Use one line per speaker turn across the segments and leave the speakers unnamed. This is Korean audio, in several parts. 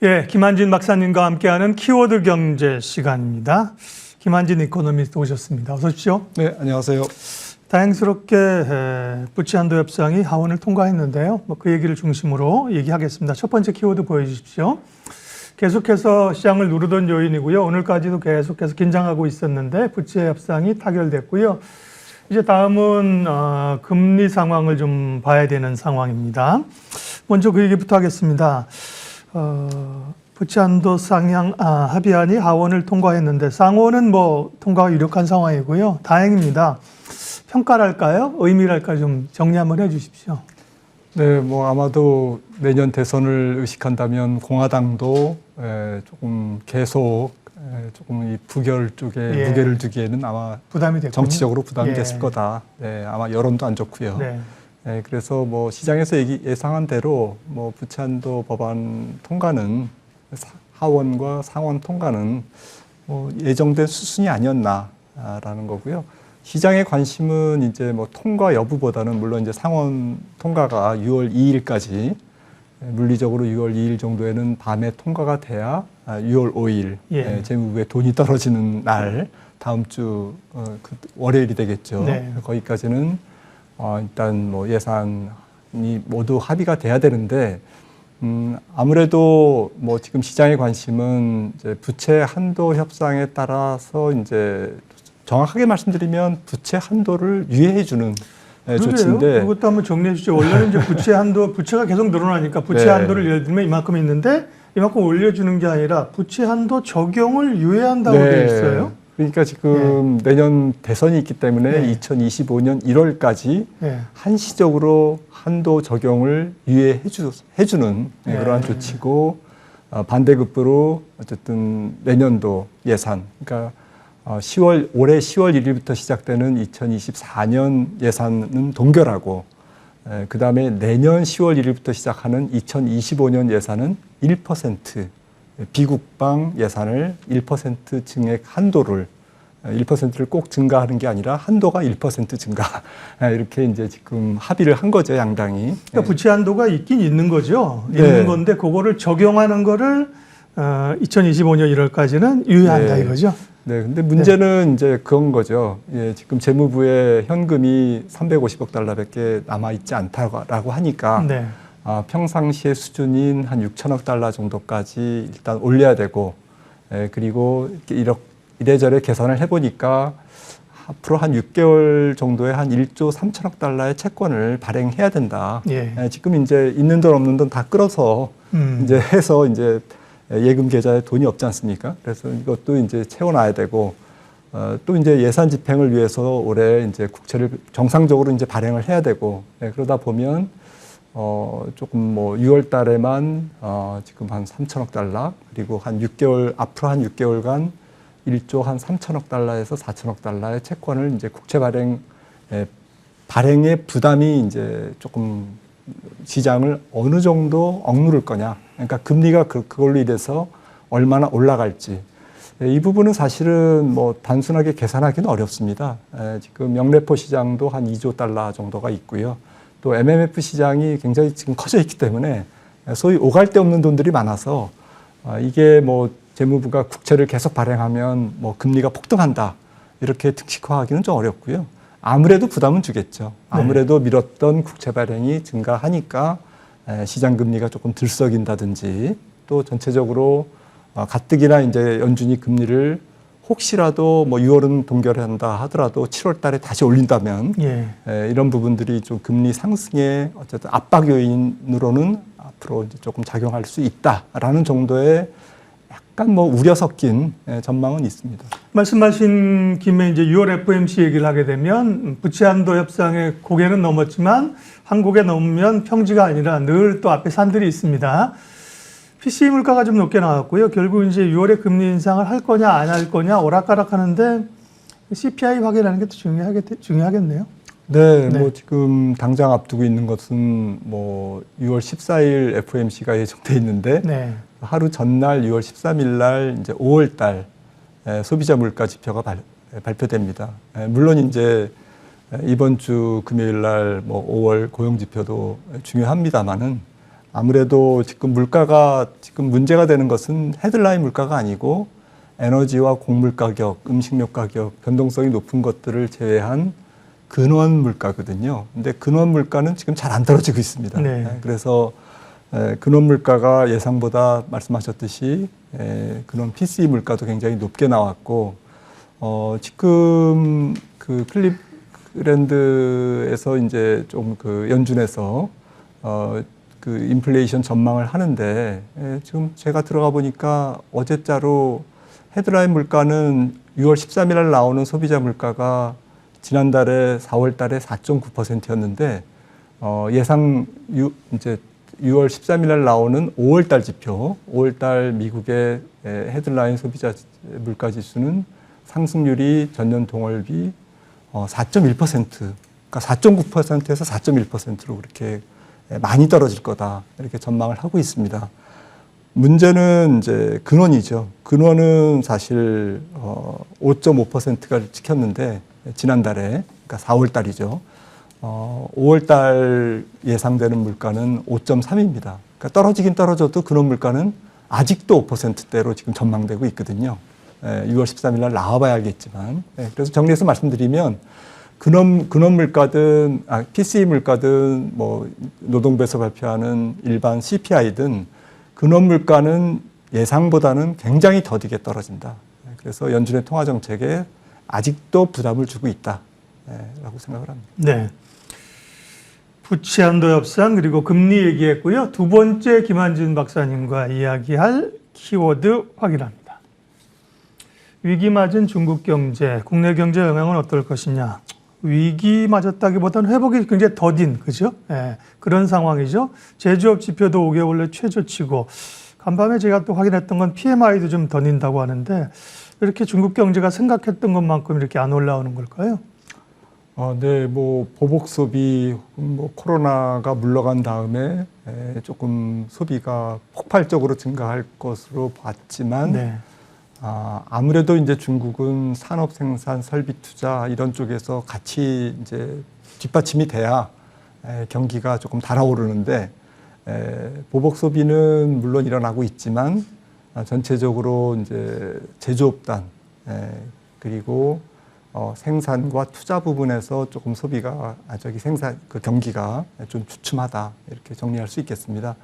예, 김한진 박사님과 함께하는 키워드 경제 시간입니다. 김한진 이코노미스트 오셨습니다. 어서 오십시오.
네, 안녕하세요.
다행스럽게 부채 한도 협상이 하원을 통과했는데요. 그 얘기를 중심으로 얘기하겠습니다. 첫 번째 키워드 보여주십시오. 계속해서 시장을 누르던 요인이고요. 오늘까지도 계속해서 긴장하고 있었는데 부채 협상이 타결됐고요. 이제 다음은 금리 상황을 좀 봐야 되는 상황입니다. 먼저 그 얘기부터 하겠습니다. 부채 한도 상향 합의안이 하원을 통과했는데 상원은 뭐 통과가 유력한 상황이고요. 다행입니다. 평가랄까요? 의미랄까 좀 정리 한번 해주십시오.
네, 뭐 아마도 내년 대선을 의식한다면 공화당도 조금 계속 조금 이 부결 쪽에 무게를 두기에는 아마
부담이 됐군요.
정치적으로 부담이 됐을 거다. 네, 아마 여론도 안 좋고요.
네.
네, 그래서 뭐 시장에서 예상한 대로 뭐 부채 한도 법안 통과는 하원과 상원 통과는 뭐 예정된 수순이 아니었나라는 거고요. 시장의 관심은 이제 뭐 통과 여부보다는 물론 이제 상원 통과가 6월 2일까지 물리적으로 6월 2일 정도에는 밤에 통과가 돼야 6월 5일 재무부에 돈이 떨어지는 날 다음 주 그 월요일이 되겠죠.
네.
거기까지는 일단 뭐 예산이 모두 합의가 돼야 되는데 아무래도 뭐 지금 시장의 관심은 이제 부채 한도 협상에 따라서 이제 정확하게 말씀드리면 부채 한도를 유예해주는 조치인데
그것도 한번 정리해 주시죠. 원래는 이제 부채가 계속 늘어나니까 부채
네.
한도를 예를 들면 이만큼 있는데 이만큼 올려주는 게 아니라 부채 한도 적용을 유예한다고 되어 있어요.
그러니까 지금 내년 대선이 있기 때문에 2025년 1월까지 한시적으로 한도 적용을 유예해주는 그러한 조치고 반대급부로 어쨌든 내년도 예산, 그러니까 올해 10월 1일부터 시작되는 2024년 예산은 동결하고 그 다음에 내년 10월 1일부터 시작하는 2025년 예산은 1% 비국방 예산을 1% 증액 한도를 1%를 꼭 증가하는 게 아니라 한도가 1% 증가 이렇게 이제 지금 합의를 한 거죠, 양당이.
그러니까 부채 한도가 있긴 있는 거죠. 있는 건데 그거를 적용하는 거를 2025년 1월까지는 유예한다 이거죠.
네, 근데 문제는 이제 그런 거죠. 예, 지금 재무부에 현금이 350억 달러밖에 남아 있지 않다고 하니까 평상시의 수준인 한 6천억 달러 정도까지 일단 올려야 되고, 그리고 이래저래 계산을 해보니까 앞으로 한 6개월 정도에 한 1조 3천억 달러의 채권을 발행해야 된다. 지금 이제 있는 돈 없는 돈 다 끌어서 이제 해서 이제 예금 계좌에 돈이 없지 않습니까? 그래서 이것도 이제 채워놔야 되고, 또 이제 예산 집행을 위해서 올해 이제 국채를 정상적으로 이제 발행을 해야 되고, 그러다 보면 조금 뭐 6월 달에만 지금 한 3천억 달러, 그리고 한 6개월, 앞으로 한 6개월간 1조 한 3천억 달러에서 4천억 달러의 채권을 이제 국채 발행의 부담이 이제 조금 시장을 어느 정도 억누를 거냐. 그러니까 금리가 그걸로 인해서 얼마나 올라갈지. 이 부분은 사실은 뭐 단순하게 계산하기는 어렵습니다. 지금 명레포 시장도 한 2조 달러 정도가 있고요. 또 MMF 시장이 굉장히 지금 커져 있기 때문에 소위 오갈 데 없는 돈들이 많아서 이게 뭐 재무부가 국채를 계속 발행하면 뭐 금리가 폭등한다. 이렇게 특식화하기는 좀 어렵고요. 아무래도 부담은 주겠죠. 아무래도 미뤘던 국채 발행이 증가하니까 시장 금리가 조금 들썩인다든지 또 전체적으로 가뜩이나 이제 연준이 금리를 혹시라도 뭐 6월은 동결한다 하더라도 7월 달에 다시 올린다면 이런 부분들이 좀 금리 상승의 어쨌든 압박 요인으로는 앞으로 이제 조금 작용할 수 있다라는 정도의 약간 뭐 우려 섞인 전망은 있습니다.
말씀하신 김에 이제 6월 FOMC 얘기를 하게 되면 부채 한도 협상의 고개는 넘었지만 한 고개 넘으면 평지가 아니라 늘 또 앞에 산들이 있습니다. PCE 물가가 좀 높게 나왔고요. 결국 이제 6월에 금리 인상을 할 거냐 안 할 거냐 오락가락 하는데 CPI 확인하는 게 또 중요하겠네요.
네, 뭐 지금 당장 앞두고 있는 것은 뭐 6월 14일 FOMC가 예정돼 있는데 하루 전날 6월 13일 날 이제 5월 달 소비자 물가 지표가 발표됩니다. 물론 이제 이번 주 금요일 날 뭐 5월 고용 지표도 중요합니다만은 아무래도 지금 물가가 지금 문제가 되는 것은 헤드라인 물가가 아니고 에너지와 곡물 가격, 음식료 가격, 변동성이 높은 것들을 제외한 근원 물가거든요. 근데 근원 물가는 지금 잘 안 떨어지고 있습니다.
네.
그래서 근원 물가가 예상보다 말씀하셨듯이 근원 PCE 물가도 굉장히 높게 나왔고 지금 그 클리브랜드에서 이제 좀 그 연준에서 그 인플레이션 전망을 하는데 지금 제가 들어가 보니까 어제자로 헤드라인 물가는 6월 13일 날 나오는 소비자 물가가 지난달에 4월 달에 4.9%였는데 예상 이제 6월 13일 날 나오는 5월 달 지표, 5월 달 미국의 헤드라인 소비자 물가 지수는 상승률이 전년 동월비 4.1%, 그러니까 4.9%에서 4.1%로 그렇게 많이 떨어질 거다 이렇게 전망을 하고 있습니다. 문제는 이제 근원이죠. 근원은 사실 5.5%가 찍혔는데 지난달에, 그러니까 4월 달이죠. 5월 달 예상되는 물가는 5.3입니다. 그러니까 떨어지긴 떨어져도 근원 물가는 아직도 5%대로 지금 전망되고 있거든요. 6월 13일 날 나와봐야 알겠지만. 그래서 정리해서 말씀드리면 근원 물가든 PCE 물가든 뭐 노동부에서 발표하는 일반 CPI든 근원 물가는 예상보다는 굉장히 더디게 떨어진다. 그래서 연준의 통화 정책에 아직도 부담을 주고 있다라고 생각을 합니다.
네. 부채 한도 협상 그리고 금리 얘기했고요. 두 번째 김한진 박사님과 이야기할 키워드 확인합니다. 위기 맞은 중국 경제, 국내 경제 영향은 어떨 것이냐. 위기 맞았다기보다는 회복이 굉장히 더딘, 그죠? 예, 그런 상황이죠. 제조업 지표도 5개월 내 최저치고, 간밤에 제가 또 확인했던 건 PMI도 좀 더딘다고 하는데, 이렇게 중국 경제가 생각했던 것만큼 이렇게 안 올라오는 걸까요?
네, 뭐 보복 소비, 뭐 코로나가 물러간 다음에 조금 소비가 폭발적으로 증가할 것으로 봤지만,
네.
아무래도 이제 중국은 산업 생산, 설비 투자 이런 쪽에서 같이 이제 뒷받침이 돼야 경기가 조금 달아오르는데 보복 소비는 물론 일어나고 있지만 전체적으로 이제 제조업단 그리고 생산과 투자 부분에서 조금 소비가 그 경기가 좀 주춤하다 이렇게 정리할 수 있겠습니다.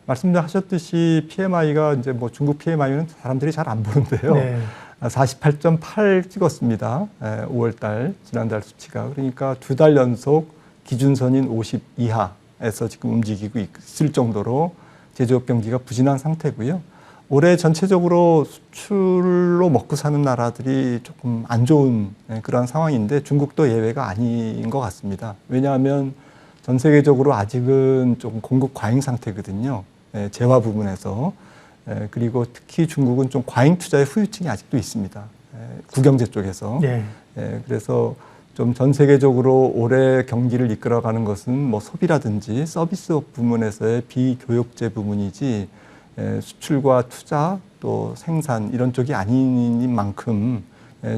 말씀하셨듯이 PMI가 이제 뭐 중국 PMI는 사람들이 잘 안 보는데요.
네.
48.8 찍었습니다. 5월 달, 지난달 수치가. 그러니까 두 달 연속 기준선인 50 이하에서 지금 움직이고 있을 정도로 제조업 경기가 부진한 상태고요. 올해 전체적으로 수출로 먹고 사는 나라들이 조금 안 좋은 그런 상황인데 중국도 예외가 아닌 것 같습니다. 왜냐하면 전 세계적으로 아직은 조금 공급 과잉 상태거든요. 재화 부분에서. 그리고 특히 중국은 좀 과잉 투자의 후유증이 아직도 있습니다. 국영제 쪽에서.
네.
그래서 좀 전 세계적으로 올해 경기를 이끌어가는 것은 뭐 소비라든지 서비스업 부문에서의 비교역제 부문이지 수출과 투자 또 생산 이런 쪽이 아닌 만큼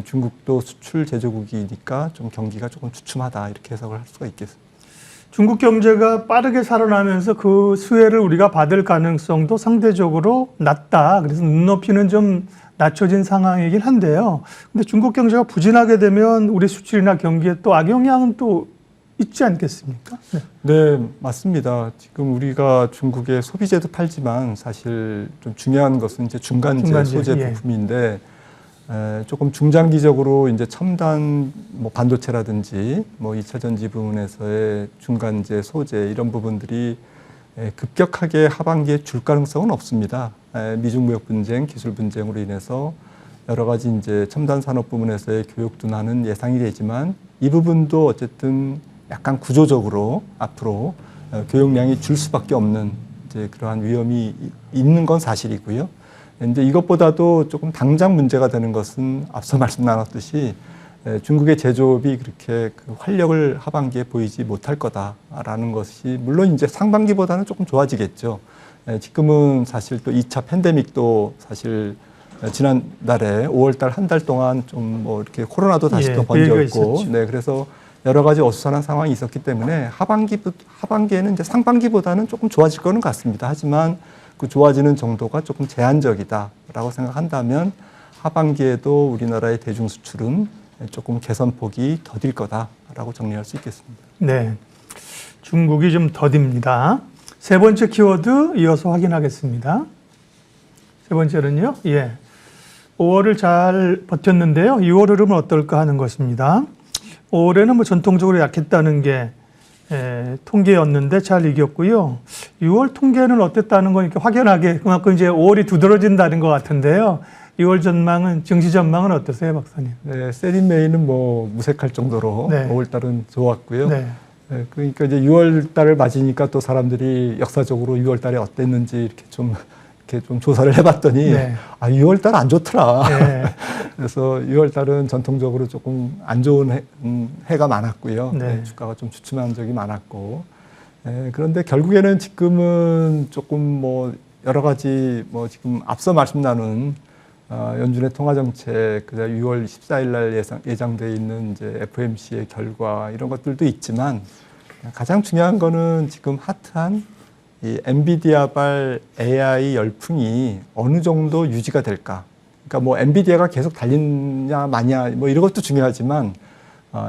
중국도 수출 제조국이니까 좀 경기가 조금 주춤하다 이렇게 해석을 할 수가 있겠습니다.
중국 경제가 빠르게 살아나면서 그 수혜를 우리가 받을 가능성도 상대적으로 낮다. 그래서 눈높이는 좀 낮춰진 상황이긴 한데요. 근데 중국 경제가 부진하게 되면 우리 수출이나 경기에 또 악영향은 또 있지 않겠습니까? 네.
네, 맞습니다. 지금 우리가 중국에 소비재도 팔지만 사실 좀 중요한 것은 이제 중간재 소재 부품인데 조금 중장기적으로 이제 첨단 뭐 반도체라든지 뭐 2차 전지 부분에서의 중간재 소재 이런 부분들이 급격하게 하반기에 줄 가능성은 없습니다. 미중 무역 분쟁, 기술 분쟁으로 인해서 여러 가지 이제 첨단 산업 부분에서의 교육 둔화는 예상이 되지만 이 부분도 어쨌든 약간 구조적으로 앞으로 교역량이 줄 수밖에 없는 이제 그러한 위험이 있는 건 사실이고요. 이제 이것보다도 조금 당장 문제가 되는 것은 앞서 말씀 나눴듯이 중국의 제조업이 그렇게 그 활력을 하반기에 보이지 못할 거다라는 것이 물론 이제 상반기보다는 조금 좋아지겠죠. 지금은 사실 또 2차 팬데믹도 사실 지난달에 5월 달 한 달 동안 좀 뭐 이렇게 코로나도 다시 또 번졌고, 네, 그래서 여러 가지 어수선한 상황이 있었기 때문에 하반기에는 이제 상반기보다는 조금 좋아질 거는 같습니다. 하지만 그 좋아지는 정도가 조금 제한적이다라고 생각한다면 하반기에도 우리나라의 대중 수출은 조금 개선폭이 더딜 거다라고 정리할 수 있겠습니다.
네, 중국이 좀 더딥니다. 세 번째 키워드 이어서 확인하겠습니다. 세 번째는요, 5월을 잘 버텼는데요. 6월 흐름은 어떨까 하는 것입니다. 5월에는 뭐 전통적으로 약했다는 게 통계였는데 잘 이겼고요. 6월 통계는 어땠다는 거니까 확연하게 그만큼 이제 5월이 두드러진다는 것 같은데요. 6월 전망은, 증시 전망은 어떠세요, 박사님?
네, 세린 메이는 뭐 무색할 정도로
네.
5월 달은 좋았고요.
네.
네, 그러니까 이제 6월 달을 맞으니까 또 사람들이 역사적으로 6월 달에 어땠는지 이렇게 좀 조사를 해봤더니
네.
6월 달 안 좋더라.
네.
그래서 6월 달은 전통적으로 조금 안 좋은 해가 많았고요.
네.
네, 주가가 좀 주춤한 적이 많았고. 그런데 결국에는 지금은 조금 뭐 여러 가지 뭐 지금 앞서 말씀 나눈 연준의 통화정책, 그다음 6월 14일 날 예정되어 있는 이제 FOMC의 결과 이런 것들도 있지만 가장 중요한 거는 지금 핫한 이 엔비디아발 AI 열풍이 어느 정도 유지가 될까? 그러니까 뭐 엔비디아가 계속 달리냐 마냐 뭐 이런 것도 중요하지만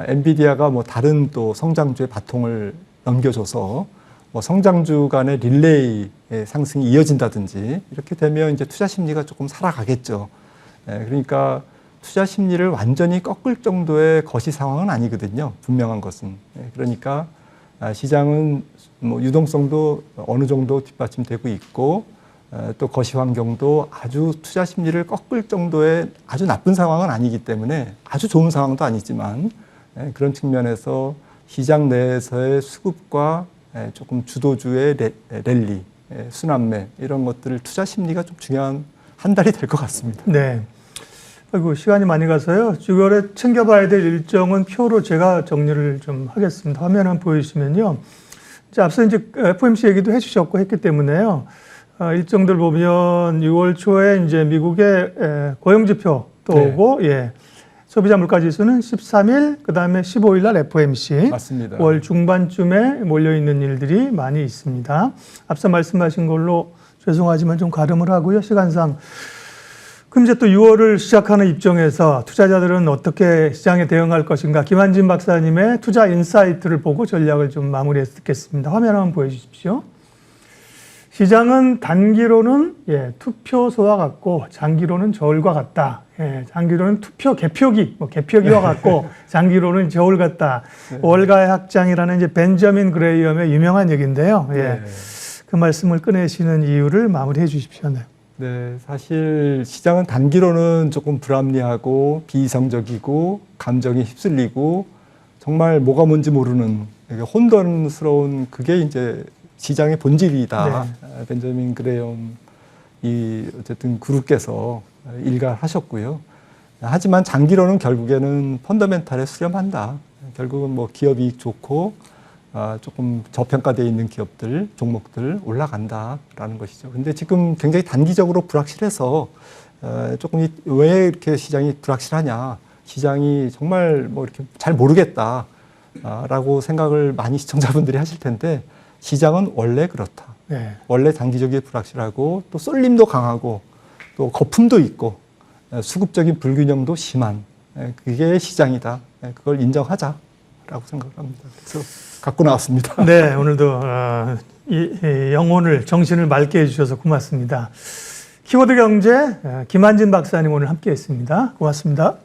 엔비디아가 뭐 다른 또 성장주의 바통을 넘겨줘서 뭐 성장주 간의 릴레이의 상승이 이어진다든지 이렇게 되면 이제 투자 심리가 조금 살아가겠죠. 그러니까 투자 심리를 완전히 꺾을 정도의 거시 상황은 아니거든요. 분명한 것은. 그러니까 시장은 뭐 유동성도 어느 정도 뒷받침되고 있고 또 거시 환경도 아주 투자 심리를 꺾을 정도의 아주 나쁜 상황은 아니기 때문에 아주 좋은 상황도 아니지만 그런 측면에서 시장 내에서의 수급과 조금 주도주의 랠리, 순환매 이런 것들을 투자 심리가 좀 중요한 한 달이 될 것 같습니다.
네. 아이고, 시간이 많이 가서요. 6월에 챙겨봐야 될 일정은 표로 제가 정리를 좀 하겠습니다. 화면 한번 보여주시면요. 이제 앞서 이제 FOMC 얘기도 해주셨고 했기 때문에요. 일정들 보면 6월 초에 이제 미국의 고용지표 또
네.
오고, 소비자 물가지수는 13일, 그 다음에 15일 날 FOMC.
맞습니다.
월 중반쯤에 몰려있는 일들이 많이 있습니다. 앞서 말씀하신 걸로 죄송하지만 좀 가름을 하고요. 시간상. 그럼 이제 또 6월을 시작하는 입장에서 투자자들은 어떻게 시장에 대응할 것인가. 김한진 박사님의 투자 인사이트를 보고 전략을 좀 마무리했겠습니다. 화면 한번 보여주십시오. 시장은 단기로는 투표소와 같고 장기로는 저울과 같다. 장기로는 개표기와 같고 장기로는 저울 같다.
네.
월가의 학장이라는 이제 벤저민 그레이엄의 유명한 얘기인데요.
네.
그 말씀을 꺼내시는 이유를 마무리해 주십시오. 네.
네, 사실 시장은 단기로는 조금 불합리하고 비이성적이고 감정이 휩쓸리고 정말 뭐가 뭔지 모르는 혼돈스러운 그게 이제 시장의 본질이다. 네. 벤저민 그레이엄이 어쨌든 그룹께서 일갈하셨고요. 하지만 장기로는 결국에는 펀더멘탈에 수렴한다. 결국은 뭐 기업 이익 좋고 조금 저평가되어 있는 기업들, 종목들 올라간다라는 것이죠. 근데 지금 굉장히 단기적으로 불확실해서 조금 왜 이렇게 시장이 불확실하냐. 시장이 정말 뭐 이렇게 잘 모르겠다라고 생각을 많이 시청자분들이 하실 텐데 시장은 원래 그렇다.
네.
원래 장기적이 불확실하고 또 쏠림도 강하고 또 거품도 있고 수급적인 불균형도 심한 그게 시장이다. 그걸 인정하자라고 생각합니다. 그래서 갖고 나왔습니다.
네, 오늘도 이 영혼을, 정신을 맑게 해주셔서 고맙습니다. 키워드 경제 김한진 박사님 오늘 함께했습니다. 고맙습니다.